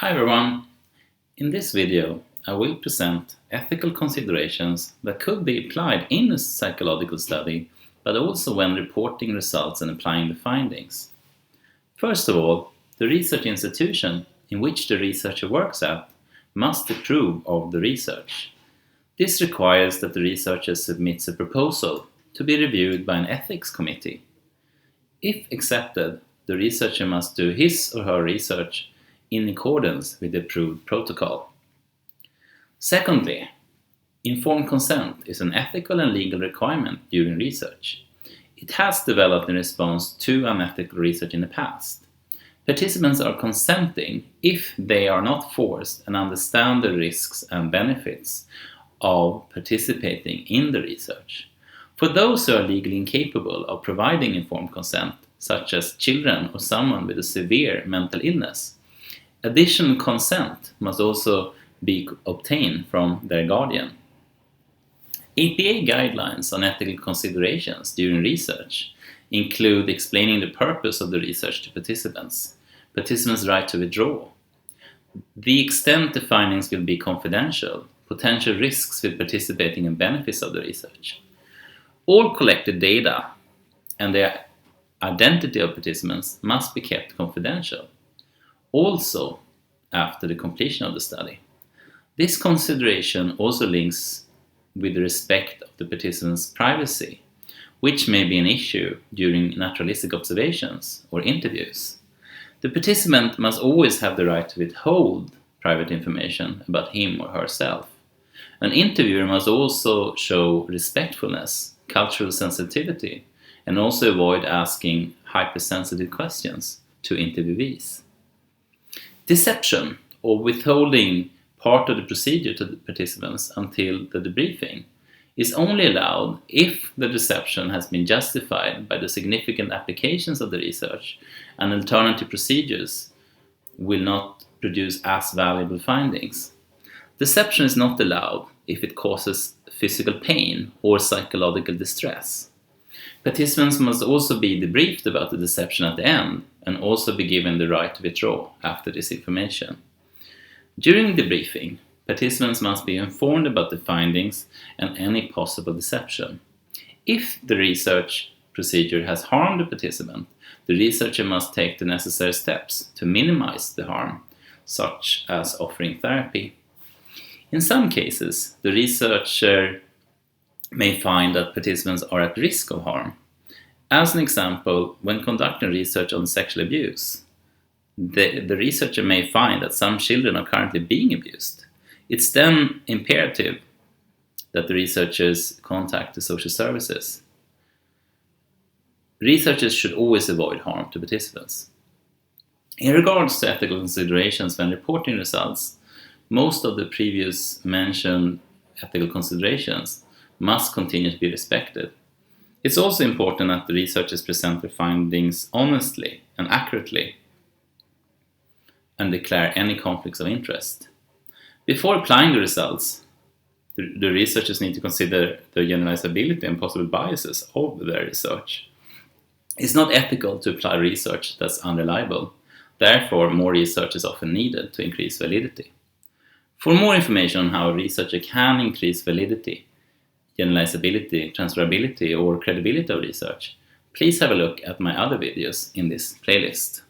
Hi everyone! In this video I will present ethical considerations that could be applied in a psychological study, but also when reporting results and applying the findings. First of all, the research institution in which the researcher works at must approve of the research. This requires that the researcher submits a proposal to be reviewed by an ethics committee. If accepted, the researcher must do his or her research in accordance with the approved protocol. Secondly, informed consent is an ethical and legal requirement during research. It has developed in response to unethical research in the past. Participants are consenting if they are not forced and understand the risks and benefits of participating in the research. For those who are legally incapable of providing informed consent, such as children or someone with a severe mental illness, additional consent must also be obtained from their guardian. APA guidelines on ethical considerations during research include explaining the purpose of the research to participants, participants' right to withdraw, the extent the findings will be confidential, potential risks with participating and benefits of the research. All collected data and the identity of participants must be kept confidential, also after the completion of the study. This consideration also links with the respect of the participants' privacy, which may be an issue during naturalistic observations or interviews. The participant must always have the right to withhold private information about him or herself. An interviewer must also show respectfulness, cultural sensitivity, and also avoid asking hypersensitive questions to interviewees. Deception or withholding part of the procedure to the participants until the debriefing is only allowed if the deception has been justified by the significant applications of the research and alternative procedures will not produce as valuable findings. Deception is not allowed if it causes physical pain or psychological distress. Participants must also be debriefed about the deception at the end and also be given the right to withdraw after this information. During the briefing, participants must be informed about the findings and any possible deception. If the research procedure has harmed the participant, the researcher must take the necessary steps to minimize the harm, such as offering therapy. In some cases, the researcher may find that participants are at risk of harm. As an example, when conducting research on sexual abuse, the researcher may find that some children are currently being abused. It's then imperative that the researchers contact the social services. Researchers should always avoid harm to participants. In regards to ethical considerations when reporting results, most of the previous mentioned ethical considerations must continue to be respected. It's also important that the researchers present their findings honestly and accurately and declare any conflicts of interest. Before applying the results, the researchers need to consider the generalizability and possible biases of their research. It's not ethical to apply research that's unreliable. Therefore, more research is often needed to increase validity. For more information on how a researcher can increase validity, generalizability, transferability, or credibility of research, please have a look at my other videos in this playlist.